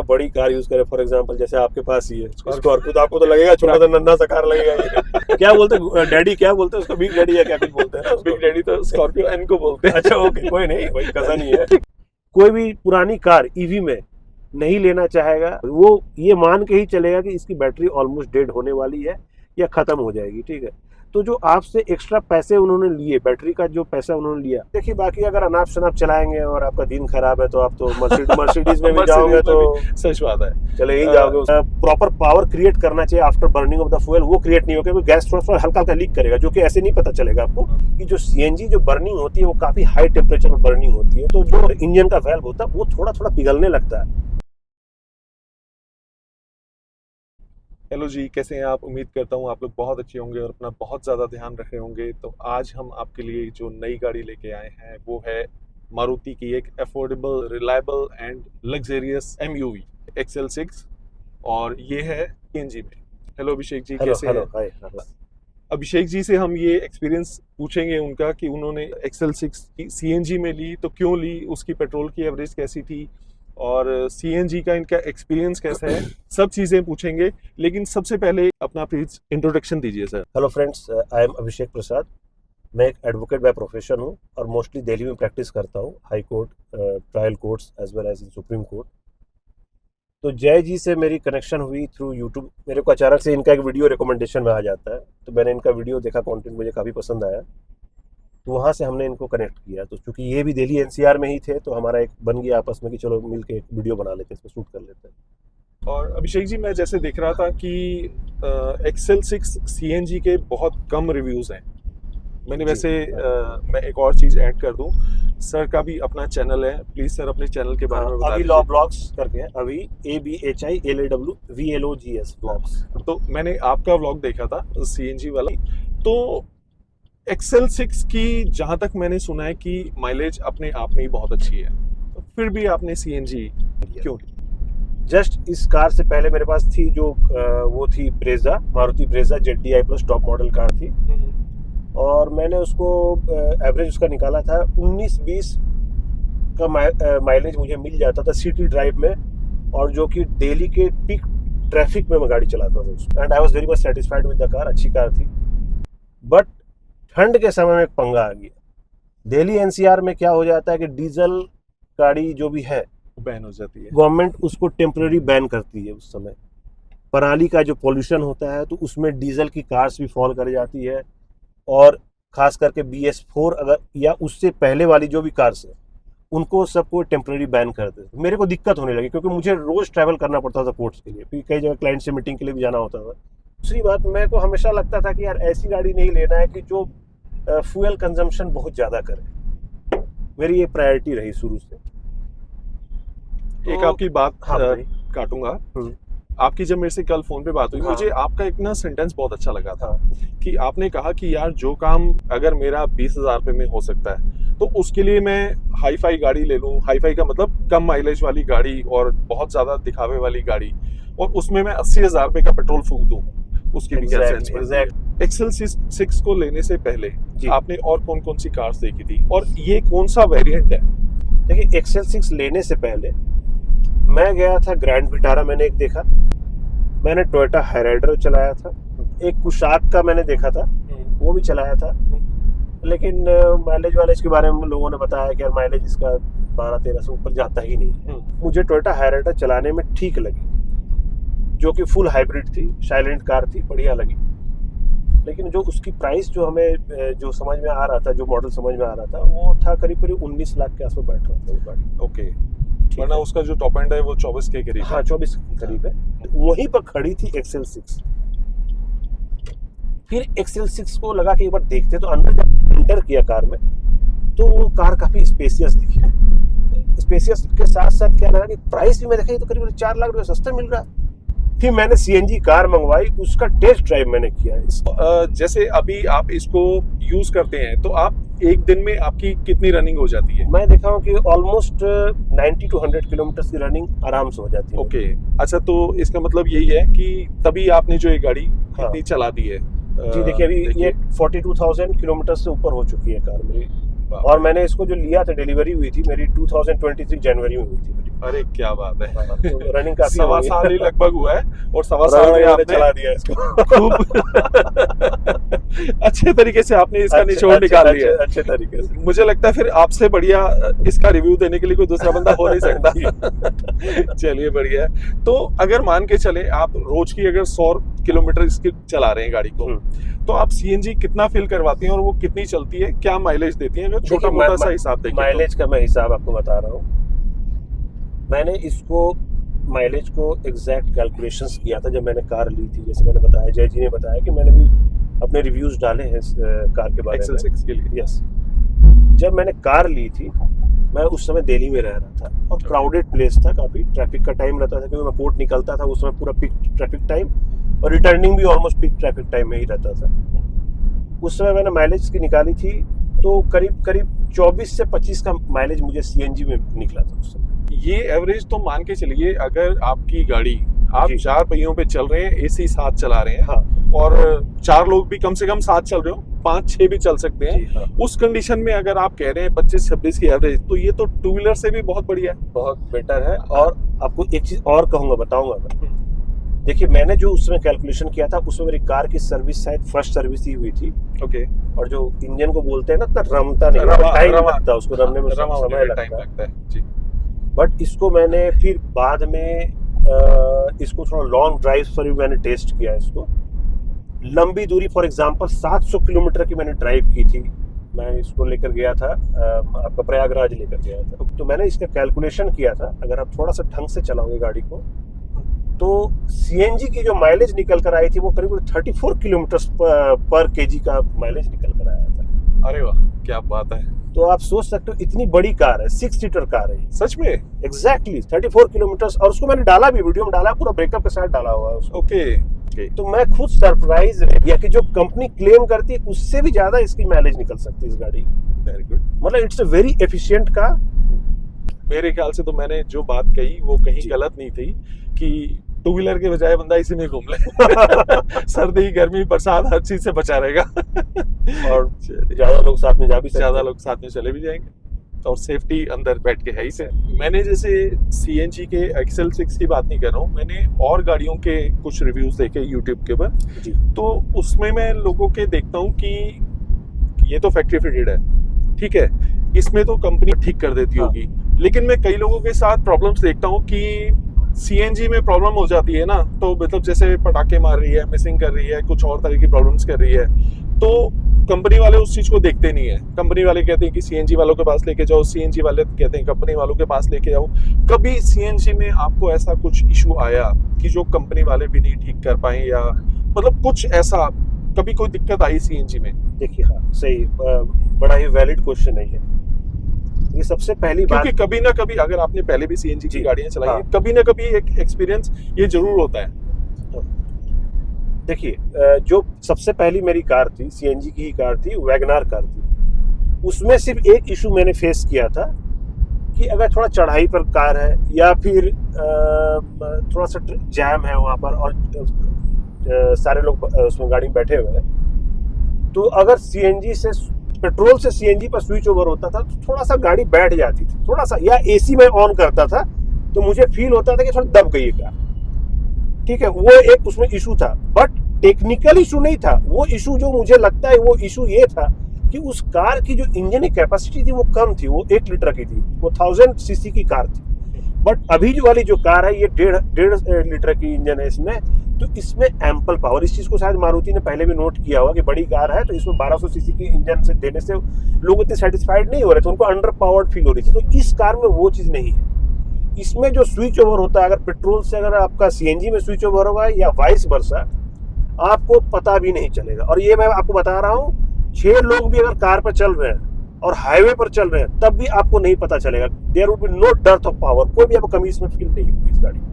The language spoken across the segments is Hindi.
बड़ी कार यूज करें, फॉर एग्जांपल जैसे आपके पास ही है स्कॉर्पियो, तो आपको तो लगेगा छोटा सा नन्हा सा कार लगेगा ये। क्या बोलते हैं डैडी, क्या बोलते हैं उसको, बिग डैडी या क्या कुछ बोलते हैं ना? बिग डैडी तो स्कॉर्पियो एन को बोलते हैं। अच्छा ओके, कोई नहीं, वही कजन ही है। कोई भी पुरानी कार ईवी में नहीं लेना चाहेगा, वो ये मान के ही चलेगा कि इसकी बैटरी ऑलमोस्ट डेड होने वाली है या खत्म हो जाएगी, ठीक है। तो जो आपसे एक्स्ट्रा पैसे उन्होंने लिए, बैटरी का जो पैसा उन्होंने लिया, देखिए बाकी अगर अनाप शनाप चलाएंगे और आपका दिन खराब है तो आप तो मर्सिडीज में भी जाओगे तो सच बात है, चले ही जाओगे। प्रॉपर पावर क्रिएट करना चाहिए after burning of the fuel, वो क्रिएट नहीं होगा, क्योंकि गैस थोड़ा हल्का हल्का लीक करेगा, जो कि ऐसे नहीं पता चलेगा आपको कि जो सीएनजी जो बर्निंग होती है वो काफी हाई टेम्परेचर में बर्निंग होती है, तो जो इंजन का वैल्व होता है वो थोड़ा थोड़ा पिघलने लगता है। हेलो जी, कैसे हैं आप? उम्मीद करता हूँ आप लोग बहुत अच्छे होंगे और अपना बहुत ज़्यादा ध्यान रखे होंगे। तो आज हम आपके लिए जो नई गाड़ी लेके आए हैं वो है मारुति की एक affordable, reliable and luxurious MUV XL6, और ये है सीएनजी में। हेलो अभिषेक जी, कैसे हैं? अभिषेक जी से हम ये एक्सपीरियंस पूछेंगे उनका कि उन्होंने XL6 सीएनजी में ली तो क्यों ली, उसकी पेट्रोल की एवरेज कैसी थी और सीएनजी का इनका एक्सपीरियंस कैसा है, सब चीजें पूछेंगे। लेकिन सबसे पहले अपना प्लीज इंट्रोडक्शन दीजिए sir. Hello friends, I am Abhishek Prasad. मैं एक एडवोकेट बाय प्रोफेशन हूँ और मोस्टली दिल्ली में प्रैक्टिस करता हूँ, high court, trial courts as well as in supreme court. तो जय जी से मेरी कनेक्शन हुई थ्रू यूट्यूब। मेरे को अचानक से इनका एक वीडियो रिकमेंडेशन में आ जाता है, तो मैंने इनका वीडियो देखा, कंटेंट मुझे काफ़ी पसंद आया, तो वहाँ से हमने इनको कनेक्ट किया। तो चूंकि ये भी दिल्ली एनसीआर में ही थे तो हमारा एक बन गया आपस में कि चलो मिल के एक वीडियो बना लेते हैं, इसमें शूट कर लेते हैं। और अभिषेक जी, मैं जैसे देख रहा था कि XL6 सीएनजी के बहुत कम रिव्यूज़ हैं। मैंने वैसे मैं एक और चीज़ ऐड कर दूं, सर का भी अपना चैनल है, प्लीज़ सर अपने चैनल के बारे में बता दीजिए। अभी ब्लॉग्स करके हैं, अभी ABHILAWVLOGS ब्लॉग्स। तो मैंने आपका व्लॉग देखा था सीएनजी वाला। तो XL6 की जहां तक मैंने सुना है कि माइलेज अपने आप में ही बहुत अच्छी है, तो फिर भी आपने सीएनजी क्यों ली? जस्ट इस कार से पहले मेरे पास थी जो वो थी Brezza, Maruti Brezza ZDI plus top model car थी, और मैंने उसको एवरेज उसका निकाला था 19-20 का माइलेज मुझे मिल जाता था सिटी ड्राइव में, और जो कि दिल्ली के पीक ट्रैफिक में मैं गाड़ी चलाता था उसमें, and I was very much satisfied with the car. अच्छी कार थी, बट ठंड के समय में एक पंगा आ गया। दिल्ली एनसीआर में क्या हो जाता है कि डीजल गाड़ी जो भी है बैन हो जाती है, गवर्नमेंट उसको टेम्पररी बैन करती है। उस समय पराली का जो पोल्यूशन होता है तो उसमें डीजल की कार्स भी फॉल कर जाती है, और खास करके BS4 अगर या उससे पहले वाली जो भी कार्स है उनको सबको टेम्पररी बैन कर देते। मेरे को दिक्कत होने लगी क्योंकि मुझे रोज ट्रैवल करना पड़ता था कोर्ट्स के लिए, फिर कई जगह क्लाइंट से मीटिंग के लिए भी जाना होता था। दूसरी बात, मेरे को हमेशा लगता था कि यार ऐसी गाड़ी नहीं लेना है कि जो फ्यूल कंजम्पशन बहुत ज़्यादा करे। मेरी ये प्रायोरिटी रही शुरू से। एक आपकी बात काटूंगा। आपकी जब मेरे से कल फोन पे बात हुई, मुझे आपका एक ना सेंटेंस बहुत अच्छा लगा था कि आपने कहा कि यार जो काम अगर मेरा 20,000 रुपये में हो सकता है तो उसके लिए मैं हाई फाई गाड़ी ले लूँ। हाई फाई का मतलब कम माइलेज वाली गाड़ी और बहुत ज़्यादा दिखावे वाली गाड़ी, और उसमें मैं 80,000 रुपये का पेट्रोल फूक दूँ, उसकी भी क्या सेंस है? XL6 को लेने से पहले आपने और कौन कौन सी कार्स देखी थी, और ये कौन सा वेरिएंट है? देखिए, XL6 लेने से पहले मैं गया था ग्रैंड विटारा, मैंने एक देखा, मैंने टोयोटा हाईराइडर चलाया था, एक कुशाक का मैंने देखा था, वो भी चलाया था, लेकिन माइलेज के बारे में लोगों ने बताया कि यार माइलेज इसका 12-13 से ऊपर जाता ही नहीं है। मुझे टोयोटा हाईराइडर चलाने में ठीक लगी, जो कि फुल हाइब्रिड थी, साइलेंट कार थी, बढ़िया लगी। लेकिन जो उसकी प्राइस जो हमें जो समझ में आ रहा था, जो मॉडल समझ में आ रहा था, वो था करीब 19 लाख के आसपास बैठ रहा था वो गाड़ी। ओके, वरना उसका जो टॉप एंड है वो 24 के करीब। हाँ, 24 के करीब है। वहीं पर खड़ी थी XL6। फिर XL6 को लगा कि एक बार देखते, तो अंदर जब एंटर किया कार में तो वो कार काफी स्पेसियस दिखी। स्पेसियस के साथ साथ क्या लगा कि प्राइस भी मैं देखा, तो करीब 4 लाख रुपए सस्ता मिल रहा। फिर मैंने सीएनजी कार मंगवाई, उसका टेस्ट ड्राइव मैंने किया। जैसे अभी आप इसको यूज करते हैं तो आप एक दिन में आपकी कितनी रनिंग हो जाती है? मैं देखा हूँ कि ऑलमोस्ट 90 to 100 किलोमीटर की रनिंग आराम से हो जाती है। ओके, अच्छा, तो इसका मतलब यही है कि तभी आपने जो ये गाड़ी इतनी चला दी है। जी देखिए, अभी ये 42,000 किलोमीटर से ऊपर हो चुकी है कार मेरी। और मैंने इसको जो लिया था, डिलीवरी हुई थी मेरी 2023 जनवरी में हुई थी मेरी। अरे क्या बात है, तो रनिंग का 1.25 साल ही लगभग हुआ है और 1.25 साल में आपने चला दिया इसको खूब अच्छे तरीके से आपने इसका निचोड़ निकाल लिया। अच्छे तरीके से। मुझे लगता है फिर आपसे बढ़िया इसका रिव्यू देने के लिए कोई दूसरा बंदा हो नहीं सकता। चलिए बढ़िया है। तो अगर मान के चले आप रोज की अगर 100 किलोमीटर इसकी चला रहे हैं गाड़ी को, तो आप सीएनजी कितना फिल करवाती हैं और वो कितनी चलती है, क्या माइलेज देती है? अगर छोटा मोटा सा हिसाब देखिए। माइलेज का मैं हिसाब आपको बता रहा हूँ। मैंने इसको माइलेज को एग्जैक्ट कैलकुलेशंस किया था जब मैंने कार ली थी। जैसे मैंने बताया, जय जी ने बताया कि मैंने भी अपने रिव्यूज डाले हैं इस कार के बारे में, XL6 के लिए। यस। जब मैंने कार ली थी, मैं उस समय दिल्ली में रह रहा था और क्राउडेड प्लेस था, काफ़ी ट्रैफिक का टाइम रहता था क्योंकि मैं कोर्ट निकलता था उस समय, पूरा पिक ट्रैफिक टाइम, और रिटर्निंग भी ऑलमोस्ट पिक ट्रैफिक टाइम में ही रहता था। उस समय मैंने माइलेज की निकाली थी तो करीब 24 से 25 का माइलेज मुझे सीएनजी में निकला था उस समय। ये एवरेज तो मान के चलिए, अगर आपकी गाड़ी आप 4 पहियों पे चल रहे हैं, एसी साथ चला रहे हैं, हाँ, और 4 लोग भी कम से कम साथ चल रहे हो, 5-6 भी चल सकते हैं, हाँ। उस कंडीशन में अगर आप कह रहे हैं 25-26 की एवरेज, तो ये तो टू व्हीलर से भी बहुत बढ़िया है, बहुत बेटर है। और आपको एक चीज और बताऊंगा मैं। देखिए, मैंने जो उस समय कैलकुलेशन किया था, उसमें मेरी कार की सर्विस शायद फर्स्ट सर्विस ही हुई थी। ओके। और जो इंजन को बोलते हैं ना, इतना रमता नहीं, टाइम लगता है उसको रमने में, समय लगता है जी। बट इसको मैंने फिर बाद में इसको थोड़ा लॉन्ग ड्राइव पर भी मैंने टेस्ट किया। इसको लंबी दूरी, फॉर एग्जांपल 700 किलोमीटर की मैंने ड्राइव की थी। मैं इसको लेकर गया था, आपका प्रयागराज लेकर गया था। तो मैंने इसका कैलकुलेशन किया था, अगर आप थोड़ा सा ढंग से चलाओगे गाड़ी को, तो सीएनजी की जो माइलेज निकल कर आई थी वो करीब 34 किलोमीटर पर केजी का माइलेज निकल कर आया था। अरे वाह, क्या बात है। तो आप सोच सकते हो, इतनी बड़ी कार है, 6 सीटर कार है सच में। Exactly 34 kilometre. और उसको मैंने डाला भी, वीडियो में डाला, पूरा ब्रेकअप के साथ डाला हुआ है उसको। ओके। तो मैं खुद सरप्राइज रह गया कि जो कंपनी क्लेम करती है उससे भी ज्यादा इसकी माइलेज निकल सकती है इस गाड़ी की। Very good. मतलब it's a very efficient car. मेरे ख्याल से तो मैंने जो बात कही वो कहीं गलत नहीं थी कि टू व्हीलर के बजाय बंदा इसी में घूम ले। सर्दी, गर्मी, बरसात, हर चीज से बचा रहेगा। और ज्यादा लोग साथ में जा भी सकते हैं। ज्यादा लोग साथ में चले भी जाएंगे, और सेफ्टी अंदर बैठ के है ही से। मैंने जैसे सीएनजी के XL6 की बात नहीं कर रहा हूँ, मैंने और गाड़ियों के कुछ रिव्यूज देखे यूट्यूब के ऊपर, तो उसमें मैं लोगों के देखता हूँ कि ये तो फैक्ट्री फिटेड है, ठीक है, इसमें तो कंपनी ठीक कर देती होगी, लेकिन मैं कई लोगों के साथ प्रॉब्लम्स देखता हूँ कि सीएनजी में प्रॉब्लम हो जाती है ना, तो मतलब जैसे पटाखे मार रही है, मिसिंग कर रही है, कुछ और तरह की प्रॉब्लम्स कर रही है, तो कंपनी वाले उस चीज को देखते नहीं है। कंपनी वाले कहते हैं कि सीएनजी वालों के पास लेके जाओ, सीएनजी वाले कहते हैं कंपनी वालों के पास लेके जाओ। कभी सीएनजी में आपको ऐसा कुछ इशू आया कि जो कंपनी वाले भी नहीं ठीक कर पाए, या मतलब कुछ ऐसा कभी कोई दिक्कत आई सीएनजी में? देखिए, हाँ, सही, बड़ा ही वैलिड क्वेश्चन है ये सबसे पहली बात, क्योंकि कभी ना कभी, अगर आपने पहले भी सीएनजी की गाड़ियां चलाई हैं, कभी ना कभी एक एक्सपीरियंस ये जरूर होता है। देखिए, जो सबसे पहली मेरी कार थी, सीएनजी की ही कार थी, वैगनार कार थी। उसमें सिर्फ एक इशू मैंने फेस किया था कि अगर थोड़ा चढ़ाई पर कार है, या फिर थोड़ा सा जैम है वहाँ पर, और सारे लोग उसमें गाड़ी में बैठे हुए हैं, तो अगर सीएनजी से, पेट्रोल से सीएनजी पर स्विच ओवर होता था तो थोड़ा सा गाड़ी बैठ जाती थी, थोड़ा सा, या एसी में ऑन करता था तो मुझे फील होता था कि थोड़ा दब गई है कार, ठीक है। वो एक उसमें इशू था, बट टेक्निकल इशू नहीं था। वो इशू जो मुझे लगता है, वो इशू ये था कि उस कार की जो इंजन की कैपेसिटी थी वो कम थी, वो 1 लीटर की थी, वो 1000 सीसी की कार थी। बट अभी जो वाली जो कार है, ये 1.5 लीटर की इंजन है इसमें, तो इसमें एम्पल पावर, इस चीज को शायद मारुति ने पहले भी नोट किया होगा कि बड़ी कार है तो इसमें 1200 सीसी की इंजन से देने से लोग इतने सेटिस्फाइड नहीं हो रहे थे, उनको अंडर पावर्ड फील हो रही थी। तो इस कार में वो चीज नहीं है। इसमें जो स्विच ओवर होता है, अगर पेट्रोल से अगर आपका सीएनजी में स्विच ओवर होगा या वाइस वर्सा, आपको पता भी नहीं चलेगा। और ये मैं आपको बता रहा हूँ, 6 लोग भी अगर कार पर चल रहे हैं और हाईवे पर चल रहे हैं, तब भी आपको नहीं पता चलेगा। There would be no depth of power, कोई भी आपको कमी इसमें फील नहीं होगी इस गाड़ी में।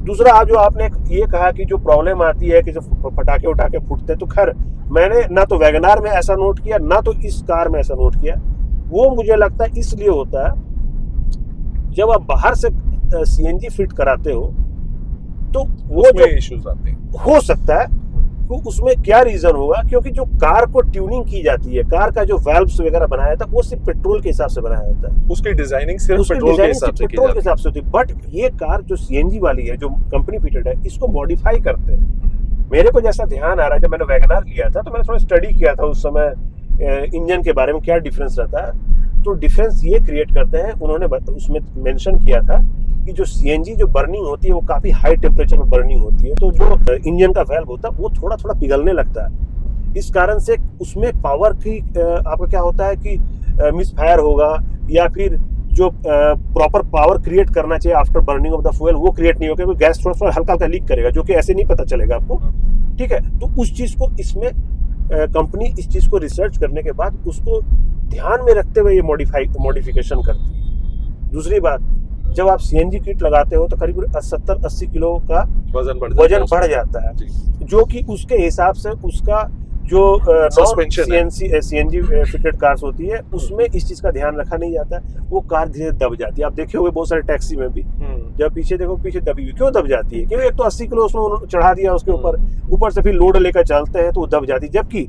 दूसरा, जो आपने ये कहा कि जो प्रॉब्लम आती है कि जो पटाखे उठाके फूटते हैं, तो खैर मैंने ना तो वैगनार में ऐसा नोट किया, ना तो इस कार में ऐसा नोट किया। वो मुझे लगता है इसलिए होता है, जब आप बाहर से सीएनजी फिट कराते हो तो वो जो इश्यूज आते हैं, हो सकता है तो उसमें क्या रीजन होगा, क्योंकि जो कार को ट्यूनिंग की जाती है, कार का जो वाल्व्स वगैरह बनाया था वो सिर्फ पेट्रोल के हिसाब से बनाया जाता है, उसकी डिजाइनिंग सिर्फ उसकी पेट्रोल के डिजाइनिंग हिसाब सिर्फ से की पेट्रोल के जाती हिसाब से होती है। बट ये कार जो सीएनजी वाली है, जो कंपनी फिटेड है, इसको मॉडिफाई करते हैं। मेरे को जैसा ध्यान आ रहा है, जब मैंने वैगनआर लिया था तो मैंने थोड़ा स्टडी किया था उस समय इंजन के बारे में, क्या डिफरेंस रहता है। तो डिफरेंस ये क्रिएट करते हैं, उन्होंने उसमें मेंशन किया था कि जो सीएनजी जो बर्निंग होती है वो काफी हाई टेम्परेचर में बर्निंग होती है, तो जो इंजन का वैल्व होता है वो थोड़ा थोड़ा पिघलने लगता है। इस कारण से उसमें पावर की आपका क्या होता है कि मिसफायर होगा, या फिर जो प्रॉपर पावर क्रिएट करना चाहिए after burning of the fuel वो क्रिएट नहीं होगा, क्योंकि गैस थोड़ा थोड़ा हल्का हल्का लीक करेगा, जो कि ऐसे नहीं पता चलेगा आपको। ठीक है, तो उस चीज को इसमें कंपनी इस चीज को रिसर्च करने के बाद उसको ध्यान में रखते हुए ये मॉडिफिकेशन करती है। दूसरी बात, जब आप सीएनजी किट लगाते हो तो करीब 70-80 किलो का वजन बढ़ जाता है, जो कि उसके हिसाब से उसका जो सीएनजी फिटेड कार्स होती है उसमें इस चीज का ध्यान रखा नहीं जाता है, वो कार धीरे दब जाती है। आप देखे होंगे बहुत सारे टैक्सी में भी, जब पीछे देखो पीछे दबी हुई, क्यों दब जाती है? क्योंकि एक तो 80 किलो उसमें चढ़ा दिया उसके ऊपर से फिर लोड लेकर चलते हैं तो वो दब जाती है। जबकि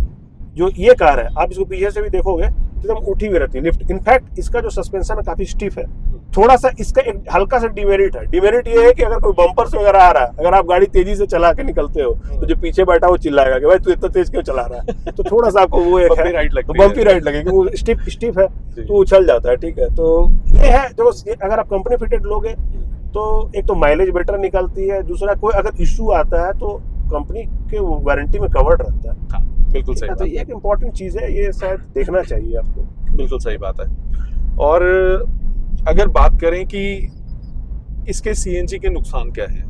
जो ये कार है, आप इसको पीछे से भी देखोगे तो एकदम उठी हुई रहती है, लिफ्ट। इनफैक्ट इसका जो सस्पेंशन है काफी स्टिफ है। थोड़ा सा इसका एक हल्का सा डिमेरिट है। डिमेरिट ये है कि अगर कोई बम्पर से वगैरह आ रहा है, अगर आप गाड़ी तेजी से चला के निकलते हो तो जो पीछे बैठा वो चिल्लाएगा कि भाई तू इतना तेज क्यों चला रहा है। तो थोड़ा सा आपको वो एक बम्पी राइड लगेगी, वो स्टिफ है तो उछल जाता है। ठीक है, तो ये है जो अगर आप कंपनी फिटेड लोगे तो एक तो माइलेज बेटर निकलती है, दूसरा कोई अगर इशू आता है तो कंपनी के वारंटी में कवर्ड रहता है। बिल्कुल सही। तो ये एक इम्पोर्टेंट चीज है, ये शायद देखना चाहिए आपको। बिल्कुल सही बात है। और अगर बात करें कि इसके सीएनजी के नुकसान क्या है?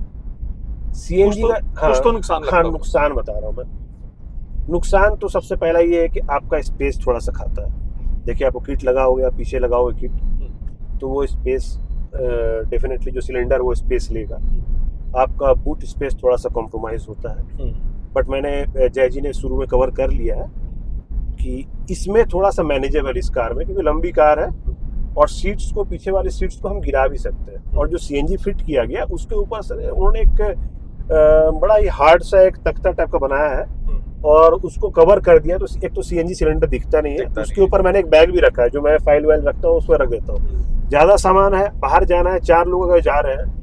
सीएनजी का कुछ तो नुकसान लगता है। नुकसान बता रहा हूँ मैं। नुकसान तो सबसे पहला ये है कि आपका स्पेस थोड़ा सा खाता है। देखिए, आपको किट लगाओगे, आप पीछे लगाओगे किट, तो वो स्पेस डेफिनेटली जो सिलेंडर वो स्पेस लेगा। आपका बूट स्पेस थोड़ा सा कॉम्प्रोमाइज होता है। बट मैंने जय जी ने शुरू में कवर कर लिया है कि इसमें थोड़ा सा मैनेजेबल इस कार में, क्योंकि लंबी कार है और सीट्स को, पीछे वाली सीट्स को हम गिरा भी सकते हैं। और जो सीएनजी फिट किया गया उसके ऊपर से उन्होंने एक बड़ा ही हार्ड सा एक तख्ता टाइप का बनाया है और उसको कवर कर दिया। तो एक तो सीएनजी सिलेंडर दिखता नहीं है, उसके ऊपर मैंने एक बैग भी रखा है जो मैं फाइल वाइल रखता हूँ, उसमें रख देता हूँ। ज्यादा सामान है, बाहर जाना है, 4 लोग अगर जा रहे हैं,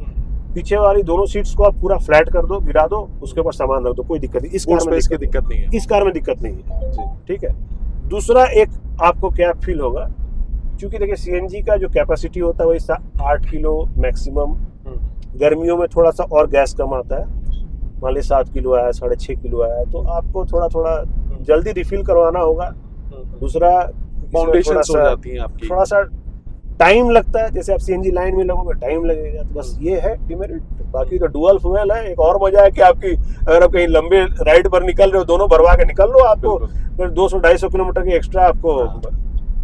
पीछे वाली दोनों सीट्स को आप पूरा फ्लैट कर दो, गिरा दो, उसके ऊपर सामान रख दो, कोई दिक्कत नहीं। इस कार में दिक्कत नहीं है, इस कार में दिक्कत नहीं है। ठीक है, दूसरा एक आपको क्या फील होगा, क्योंकि देखिए सीएनजी का जो कैपेसिटी होता है वही 8 किलो मैक्सिमम। गर्मियों में थोड़ा सा और गैस कम आता है, मान ली 7 किलो आया, 6.5 किलो आया, तो आपको थोड़ा थोड़ा जल्दी रिफिल करवाना होगा। दूसरा फाउंडेशन हो जाती है आपकी, थोड़ा सा टाइम लगता है, जैसे आप सीएनजी लाइन में लगोगे टाइम लगेगा। तो बस ये है डिमेरिट। बाकी तो डुअल फ्यूल है। एक और मजा है कि आपकी अगर आप कहीं लंबे राइड पर निकल रहे हो, दोनों भरवा के निकल लो, आपको 200-250 किलोमीटर की एक्स्ट्रा आपको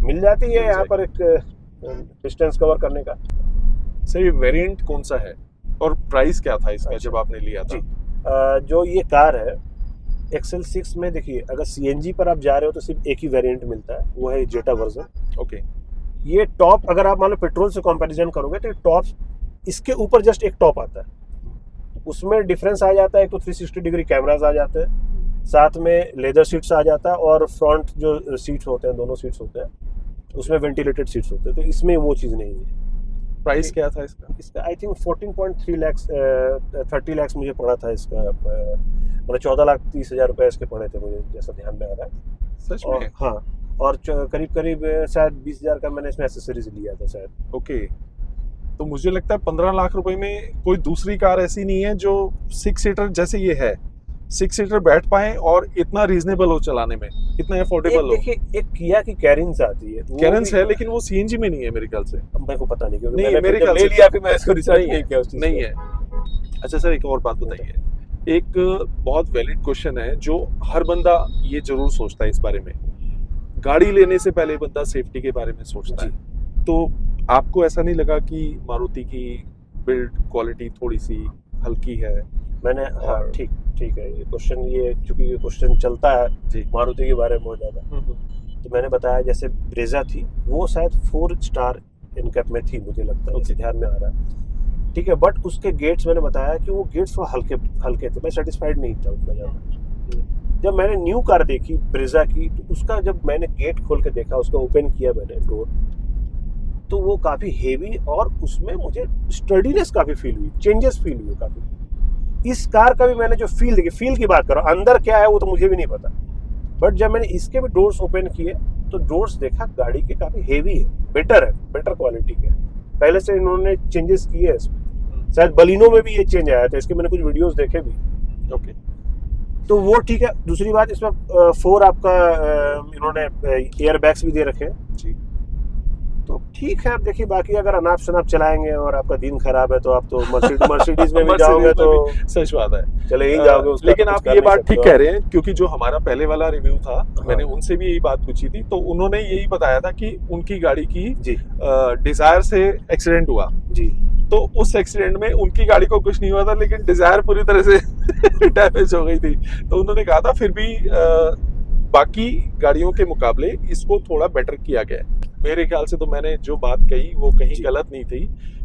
मिल जाती है यहाँ पर एक डिस्टेंस कवर करने का। सही। वेरिएंट कौन सा है और प्राइस क्या था इसका जब आपने लिया था? जो ये कार है XL6 में, देखिए अगर सीएनजी पर आप जा रहे हो तो सिर्फ एक ही वेरिएंट मिलता है, वो है जेटा वर्जन। ओके। ये टॉप, अगर आप मान लो पेट्रोल से कंपैरिजन करोगे तो टॉप, इसके ऊपर जस्ट एक टॉप आता है, उसमें डिफरेंस आ जाता है। तो 360 डिग्री कैमराज आ जाते हैं, साथ में लेदर सीट्स आ जाता है, और फ्रंट जो सीट्स होते हैं, दोनों सीट्स होते हैं, उसमें वेंटिलेटेड सीट्स होते हैं। तो इसमें वो चीज़ नहीं है। प्राइस क्या था इसका? इसका आई थिंक 14.3 लाख 30 लाख मुझे पड़ा था इसका, मतलब 14,30,000 रुपये इसके पड़े थे मुझे, जैसा ध्यान में आ रहा है। सच में? हाँ, और करीब शायद 20,000 का मैंने इसमें एसेसरीज लिया था शायद। ओके। तो मुझे लगता है 15 लाख रुपए में कोई दूसरी कार ऐसी नहीं है जो 6 सीटर जैसे ये है, 6 सीटर बैठ पाए और इतना रीजनेबल हो चलाने में, इतना अफोर्डेबल हो। देखिए, एक किया की कैरिंस आती है, कैरेंस है, लेकिन वो सीएनजी में नहीं है मेरे ख्याल से। मेरे को पता नहीं, क्योंकि नहीं, मैंने मेरे ख्याल ले से लिया, फिर मैं इसको रिसर्च नहीं किया उस चीज़ नहीं है। अच्छा सर, एक और बात बताइए। एक बहुत वैलिड क्वेश्चन है जो हर बंदा ये जरूर सोचता है इस बारे में, गाड़ी लेने से पहले बंदा सेफ्टी के बारे में सोचता है। तो आपको ऐसा नहीं लगा कि मारुति की बिल्ड क्वालिटी थोड़ी सी हल्की है? मैंने हाँ, ठीक है, ये क्वेश्चन, ये चूंकि ये क्वेश्चन चलता है मारुति के बारे में बहुत ज़्यादा, तो मैंने बताया जैसे ब्रेजा थी वो शायद 4 स्टार इनकैप में थी, मुझे लगता है, जैसे ध्यान में आ रहा है। ठीक है, बट उसके गेट्स मैंने बताया कि वो गेट्स थोड़ा हल्के थे, मैं सेटिस्फाइड नहीं था उतना ज़्यादा। जब मैंने न्यू कार देखी ब्रेजा की, तो उसका जब मैंने गेट खोल के देखा, उसका ओपन किया मैंने डोर, तो वो काफ़ी हेवी और उसमें मुझे स्टडीनेस काफ़ी फील हुई, चेंजेस फील हुए काफ़ी। इस कार का भी मैंने जो फील देखी, फील की बात करो, अंदर क्या है वो तो मुझे भी नहीं पता, बट जब मैंने इसके भी डोर्स ओपन किए तो डोर्स देखा गाड़ी के काफ़ी हेवी है, बेटर क्वालिटी के। पहले से इन्होंने चेंजेस किए हैं इसमें, शायद बलिनो में भी ये चेंज आया था, इसके मैंने कुछ वीडियोस देखे भी। ओके, तो वो ठीक है। दूसरी बात, इसमें 4 आपका इन्होंने एयर बैग्स भी दे रखे हैं जी। तो ठीक है। अब देखिए, बाकी अगर अनाप शनाप चलाएंगे और आपका दिन खराब है तो आप तो मर्सिडीज में भी जाओगे तो सच बात है, चले ही जाओगे, उसका लेकिन तो कुछ आप कर ये नहीं बात सकते ठीक हो। कह रहे हैं, क्योंकि जो हमारा पहले वाला रिव्यू था, हाँ। मैंने उनसे भी यही बात पूछी थी, तो उन्होंने यही बताया था कि उनकी गाड़ी की जी डिजायर से एक्सीडेंट हुआ, जी तो उस एक्सीडेंट में उनकी गाड़ी को कुछ नहीं हुआ था, लेकिन डिजायर पूरी तरह से डैमेज हो गई थी। तो उन्होंने कहा था फिर भी बाकी गाड़ियों के मुकाबले इसको थोड़ा बेटर किया गया है। मेरे ख्याल से तो मैंने जो बात कही वो कहीं जी। गलत नहीं थी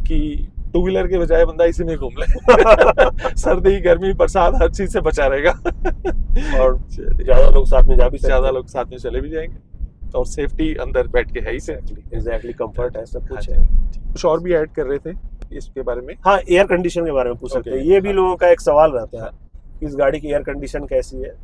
कि टू व्हीलर के बजाय बंदा इसी में घूम ले। सर्दी गर्मी बरसात हर चीज से बचा रहेगा और ज्यादा लोग साथ में जा भी सकते हैं। ज्यादा लोग साथ में चले भी जाएंगे और सेफ्टी अंदर बैठ के है ही से। एग्जैक्टली, कंफर्ट है, सब कुछ हाँ है। कुछ और भी ऐड कर रहे थे इसके बारे में? हाँ, एयर कंडीशन के बारे में पूछ सकते हैं, ये भी लोगों का एक सवाल रहता है कि इस गाड़ी की एयर कंडीशन कैसी है।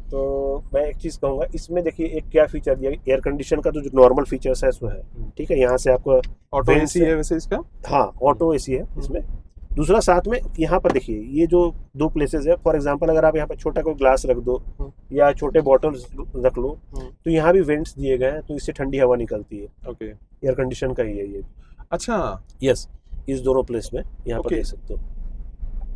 तो मैं एक चीज़ कहूँगा, इसमें देखिए एक क्या फीचर दिया, एयर कंडीशन का तो जो नॉर्मल फीचर्स है उसमें है, ठीक है। यहाँ से आपको ऑटो एसी है वैसे इसका? हाँ, ऑटो एसी है इसमें। दूसरा साथ में यहाँ पर देखिए, ये जो 2 प्लेसेस है, फॉर एग्जांपल अगर आप यहाँ पर छोटा कोई ग्लास रख दो या छोटे बॉटल्स रख लो, तो यहाँ भी वेंट्स दिए गए हैं, तो इससे ठंडी हवा निकलती है। ओके, एयर कंडीशन का ही है ये। अच्छा, यस, इस दोनों प्लेस में यहाँ पर ओके। देख सकते हो,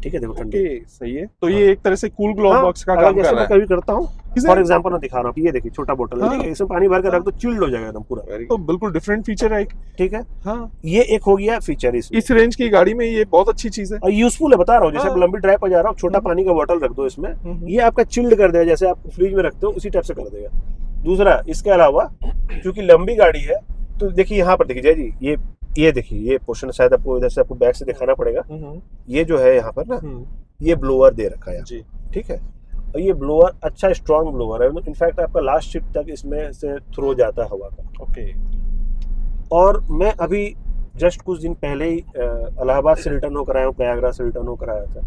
ठीक है। देखो ठंडी। ओके, सही है। तो ये एक तरह से कूल ग्लोव हाँ, बॉक्स का अगर काम जैसे कर मैं रहा है। कभी करता हूँ, फॉर एग्जांपल मैं दिखा रहा हूँ, ये देखिए छोटा बॉटल है, हाँ। ठीक है, इसमें पानी भर के रख दो, चिल्ड हो जाएगा एकदम पूरा। तो बिल्कुल डिफरेंट फीचर है एक। ठीक है, हाँ, ये एक हो गया फीचर इसमें। इस रेंज की गाड़ी में ये बहुत अच्छी चीज है और यूजफुल है, बता रहा हूँ, जैसे हाँ। आप लंबी ड्राइव पर जा रहा हूँ, छोटा पानी का बॉटल रख दो इसमें, ये आपका चिल्ड कर देगा, जैसे आप फ्रिज में रखते हो उसी टाइप से कर देगा। दूसरा, इसके अलावा क्योंकि लंबी गाड़ी है, तो देखिए यहाँ पर देखिए जय जी, ये देखिए, ये पोर्शन शायद आपको इधर से आपको बैक से दिखाना पड़ेगा। ये जो है यहाँ पर ना, ये ब्लोअर दे रखा है जी, ठीक है। और ये ब्लोअर अच्छा स्ट्रॉन्ग ब्लोअर है, इनफैक्ट आपका लास्ट शिफ्ट तक इसमें से थ्रो जाता है हवा का। ओके। और मैं अभी जस्ट कुछ दिन पहले ही इलाहाबाद से रिटर्न होकर आया हूँ, प्रयागराज से रिटर्न होकर आया था।